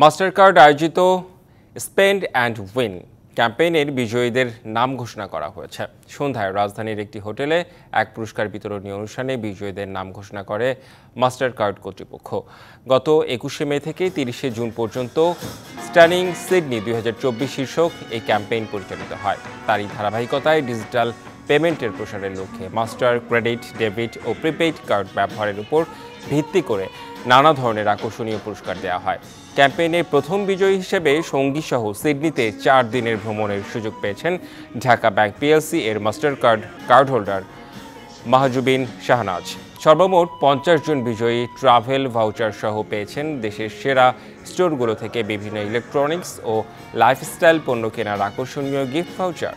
Mastercard আয়োজিত spend and win ক্যাম্পেইনের বিজয়ীদের নাম ঘোষণা করা হয়েছে। সন্ধ্যায় রাজধানীর একটি হোটেলে এক পুরস্কার বিতরণী অনুষ্ঠানে বিজয়ীদের নাম ঘোষণা করে মাস্টারকার্ড কর্তৃপক্ষ। গত ২১শে মে থেকে ৩০শে জুন পর্যন্ত স্টানিং সিডনি ২০২৪ শীর্ষক এই ক্যাম্পেইন পরিচালিত হয়। তারই ধারাবাহিকতায় ডিজিটাল পেমেন্টের প্রসারের লক্ষ্যে মাস্টার, ক্রেডিট, ডেবিট ও প্রিপেইড কার্ড ব্যবহারের উপর ভিত্তি করে নানা ধরনের আকর্ষণীয় পুরস্কার দেওয়া হয়। ক্যাম্পেইনের প্রথম বিজয়ী হিসেবে সঙ্গীসহ সিডনিতে ৪ দিনের ভ্রমণের সুযোগ পেয়েছেন ঢাকা ব্যাংক পিএলসি এর মাস্টারকার্ড কার্ডহোল্ডার মাহজুবিন শাহনাজ। সর্বমোট ৫০ জন বিজয়ী ট্রাভেল ভাউচার সহ পেয়েছেন দেশের সেরা স্টোরগুলো থেকে বিভিন্ন ইলেকট্রনিক্স ও লাইফস্টাইল পণ্য কেনার আকর্ষণীয় গিফট ভাউচার।